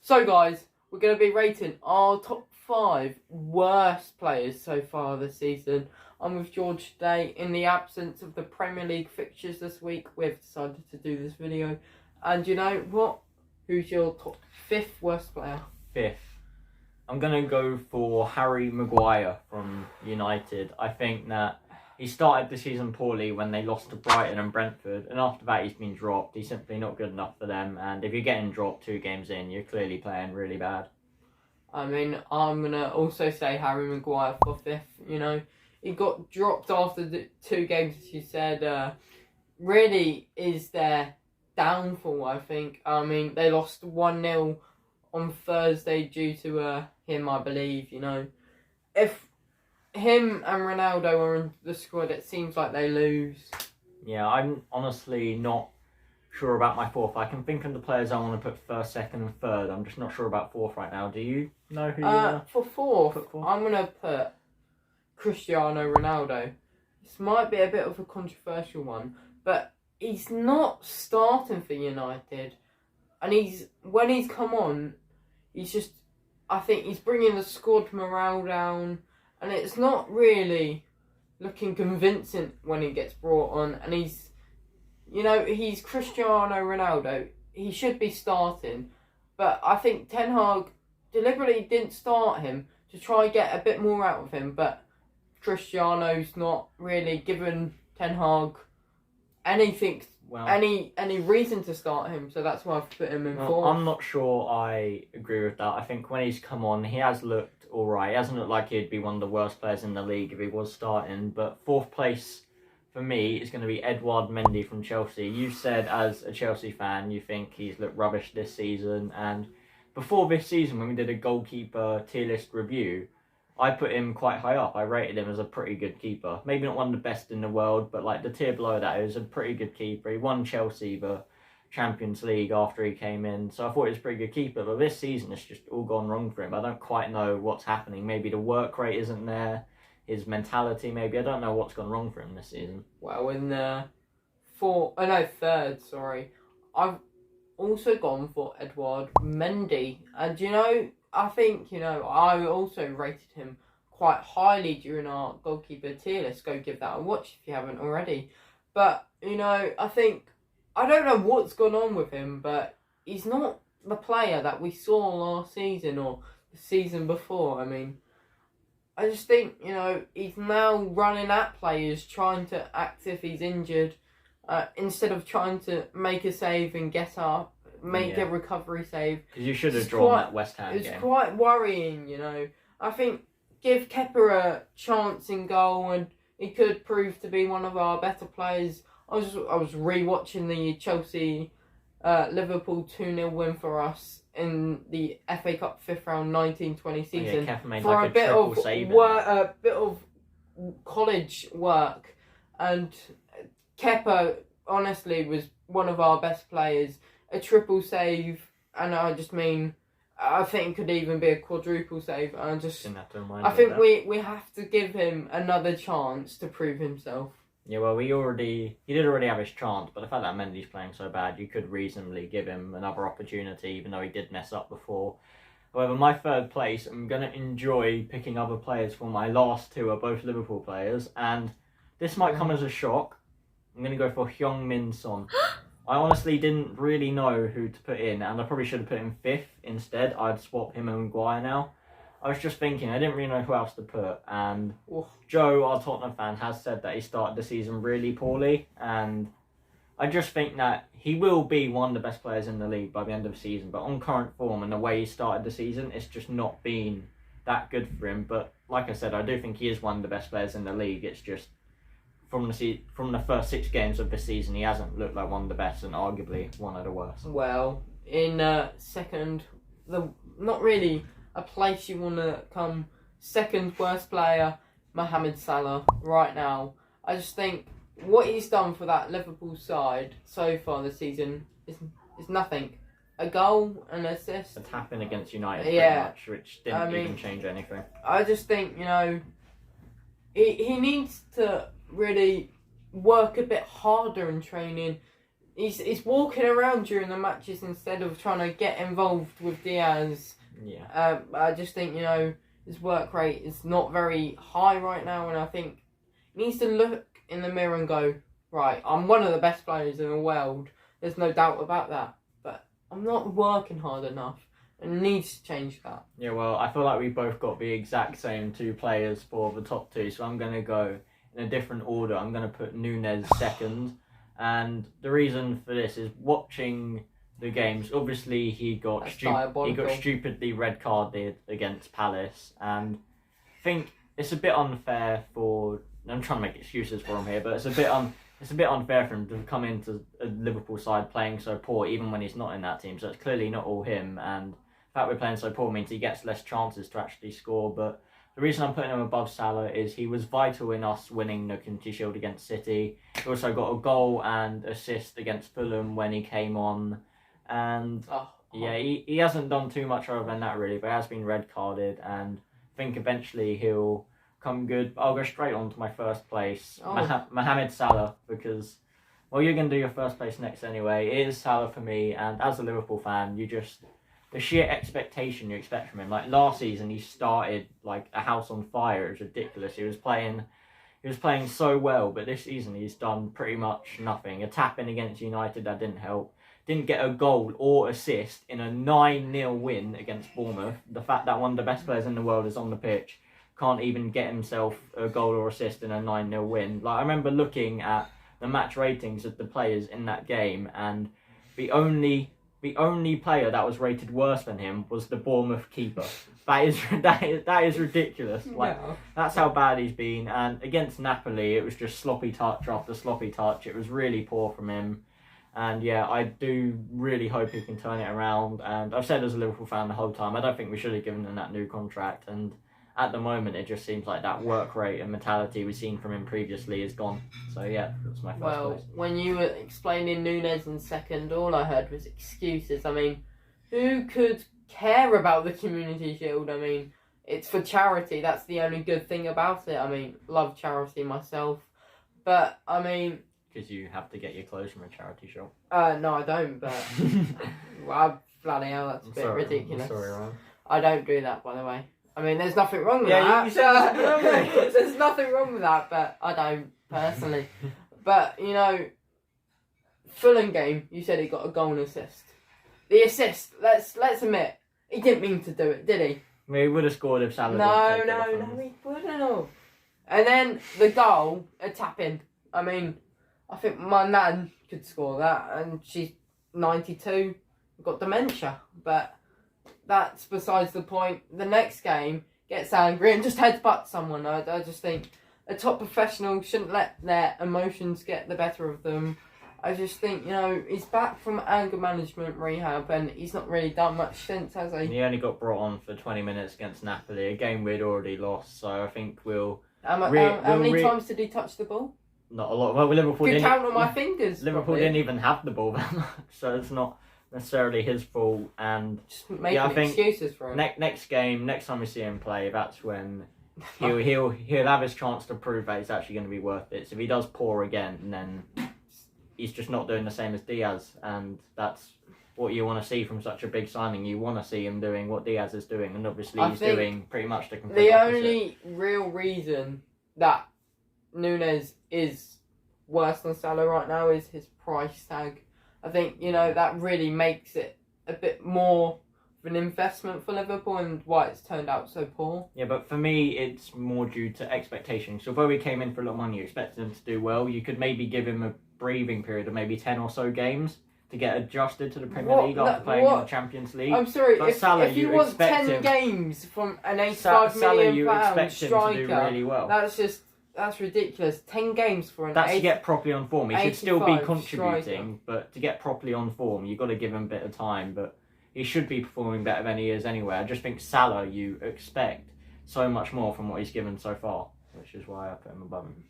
So guys, we're going to be rating our top 5 worst players so far this season. I'm with George today. In the absence of the Premier League fixtures this week, we've decided to do this video. And you know what? Who's your top 5th worst player? 5th. I'm going to go for Harry Maguire from United. I think that he started the season poorly when they lost to Brighton and Brentford, and after that he's been dropped. He's simply not good enough for them, and if you're getting dropped 2 games in, you're clearly playing really bad. I mean, I'm going to also say Harry Maguire for 5th. You know, he got dropped after the 2 games, as you said. Really is their downfall, I think. I mean, they lost 1-0 on Thursday due to him, I believe. You know, if him and Ronaldo are in the squad, it seems like they lose. Yeah, I'm honestly not sure about my 4th. I can think of the players I want to put 1st, 2nd and 3rd. I'm just not sure about 4th right now. Do you know who you want to put 4th? I'm going to put Cristiano Ronaldo. This might be a bit of a controversial one, but he's not starting for United. And when he's come on, I think he's bringing the squad morale down. And it's not really looking convincing when he gets brought on. And he's Cristiano Ronaldo. He should be starting. But I think Ten Hag deliberately didn't start him to try and get a bit more out of him. But Cristiano's not really given Ten Hag anything, any reason to start him. So that's why I've put him in 4th. I'm not sure I agree with that. I think when he's come on, he has looked alright. He hasn't looked like he'd be one of the worst players in the league if he was starting. But 4th place for me is going to be Edouard Mendy from Chelsea. You said as a Chelsea fan you think he's looked rubbish this season. And before this season, when we did a goalkeeper tier list review, I put him quite high up. I rated him as a pretty good keeper. Maybe not one of the best in the world, but like the tier below that, he was a pretty good keeper. He won Chelsea the Champions League after he came in, so I thought he was a pretty good keeper. But this season, it's just all gone wrong for him. I don't quite know what's happening. Maybe the work rate isn't there, his mentality maybe. I don't know what's gone wrong for him this season. Well, in the 3rd, sorry, I've also gone for Edouard Mendy. And I think, I also rated him quite highly during our goalkeeper tier list. Go give that a watch if you haven't already. But, I don't know what's gone on with him, but he's not the player that we saw last season or the season before. I mean, I just think, he's now running at players, trying to act if he's injured, instead of trying to make a save and get up. Make a recovery save. Because you should have drawn that West Ham game. It's quite worrying, I think give Kepa a chance in goal and he could prove to be one of our better players. I was re-watching the Chelsea Liverpool 2-0 win for us in the FA Cup 5th round 19-20 season. Kepa made for like a bit of save a bit of college work, and Kepa honestly was one of our best players. A triple save, and I think it could even be a quadruple save. I think we have to give him another chance to prove himself. Yeah, well, he did already have his chance, but the fact that Mendy's playing so bad, you could reasonably give him another opportunity, even though he did mess up before. However, my 3rd place, I'm going to enjoy picking other players for my last 2 are both Liverpool players, and this might come as a shock. I'm going to go for Heung-min Son. I honestly didn't really know who to put in, and I probably should have put him 5th instead. I'd swap him and Maguire now. I was just thinking, I didn't really know who else to put, and Joe, our Tottenham fan, has said that he started the season really poorly, and I just think that he will be one of the best players in the league by the end of the season, but on current form and the way he started the season, it's just not been that good for him. But like I said, I do think he is one of the best players in the league. It's just from the first 6 games of the season, he hasn't looked like one of the best and arguably one of the worst. Well, in 2nd, not really a place you want to come, 2nd worst player, Mohamed Salah, right now. I just think what he's done for that Liverpool side so far this season is nothing. A goal, an assist. A tap-in against United, pretty much, which didn't even change anything. I just think, he needs to really work a bit harder in training, he's walking around during the matches instead of trying to get involved with Diaz. Yeah. I just think, you know, his work rate is not very high right now, and I think he needs to look in the mirror and go, right, I'm one of the best players in the world. There's no doubt about that. But I'm not working hard enough, and needs to change that. Yeah, well, I feel like we both got the exact same 2 players for the top 2, so I'm going to go in a different order. I'm going to put Nunez second, and the reason for this is watching the games. Obviously, he got stupidly red carded against Palace, and I think it's a bit unfair for. I'm trying to make excuses for him here, but it's a bit unfair for him to come into a Liverpool side playing so poor, even when he's not in that team. So it's clearly not all him, and the fact we're playing so poor means he gets less chances to actually score. But the reason I'm putting him above Salah is he was vital in us winning the Community Shield against City. He also got a goal and assist against Fulham when he came on. And yeah, he hasn't done too much other than that really, but he has been red carded, and I think eventually he'll come good. I'll go straight on to my first place, Mohamed Salah, because, well, you're going to do your first place next anyway. It is Salah for me, and as a Liverpool fan, the sheer expectation you expect from him. Like last season, he started like a house on fire. It was ridiculous. He was playing so well, but this season he's done pretty much nothing. A tap in against United that didn't help. Didn't get a goal or assist in a 9-0 win against Bournemouth. The fact that one of the best players in the world is on the pitch, can't even get himself a goal or assist in a 9-0 win. Like I remember looking at the match ratings of the players in that game, and the only player that was rated worse than him was the Bournemouth keeper. That is ridiculous. Like that's how bad he's been. And against Napoli, it was just sloppy touch after sloppy touch. It was really poor from him. And yeah, I do really hope he can turn it around. And I've said as a Liverpool fan the whole time, I don't think we should have given him that new contract. And at the moment, it just seems like that work rate and mentality we've seen from him previously is gone. So yeah, that's my first place. When you were explaining Nunez in second, all I heard was excuses. I mean, who could care about the Community Shield? I mean, it's for charity. That's the only good thing about it. I mean, love charity myself. But, I mean... Because you have to get your clothes from a charity shop. No, I don't, but... well, bloody hell, that's a bit ridiculous. I'm sorry, Ryan. I don't do that, by the way. I mean, there's nothing wrong with that. You said there's nothing wrong with that, but I don't, personally. But, you know, Fulham game, you said he got a goal and assist. The assist, let's admit, he didn't mean to do it, did he? I mean, he would have scored if Salah No, he wouldn't have. And then the goal, a tap in. I mean, I think my nan could score that, and she's 92, got dementia, but that's besides the point. The next game, gets angry and just headbutts someone. I just think a top professional shouldn't let their emotions get the better of them. I just think, you know, he's back from anger management rehab, and he's not really done much since, has he? He only got brought on for 20 minutes against Napoli, a game we'd already lost, so I think we'll... How many times did he touch the ball? Not a lot. Well, Liverpool didn't count on my fingers. Liverpool didn't even have the ball that much, so it's not necessarily his fault. And just making excuses for him. Next game, next time we see him play, that's when he'll have his chance to prove that it's actually going to be worth it. So if he does poor again, then he's just not doing the same as Diaz, and that's what you want to see from such a big signing. You want to see him doing what Diaz is doing, and obviously he's doing pretty much the complete opposite. Only real reason that Nunez is worse than Salah right now is his price tag. I think, you know, that really makes it a bit more of an investment for Liverpool and why it's turned out so poor. Yeah, but for me, it's more due to expectations. So although he came in for a lot of money, you expected him to do well. You could maybe give him a breathing period of maybe 10 or so games to get adjusted to the Premier League after playing in the Champions League. I'm sorry, but Salah, if you want 10 games from an £85 million you expect striker, him to do really well. That's ridiculous. 10 games for an That's to get properly on form. He should still be contributing, striker. But to get properly on form, you've got to give him a bit of time. But he should be performing better than he is anyway. I just think Salah, you expect so much more from what he's given so far, which is why I put him above him.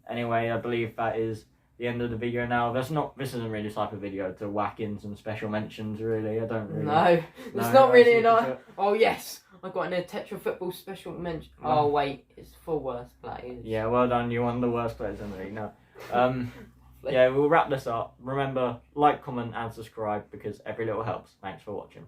Anyway, I believe that is the end of the video now. This isn't really the type of video to whack in some special mentions, really. I don't really... No, it's not really enough. Oh, yes. I got in a Tetra Football special mention. Oh, wait. It's for worst players. Yeah, well done. You're one of the worst players in the league. No. briefly. Yeah, we'll wrap this up. Remember, like, comment, and subscribe because every little helps. Thanks for watching.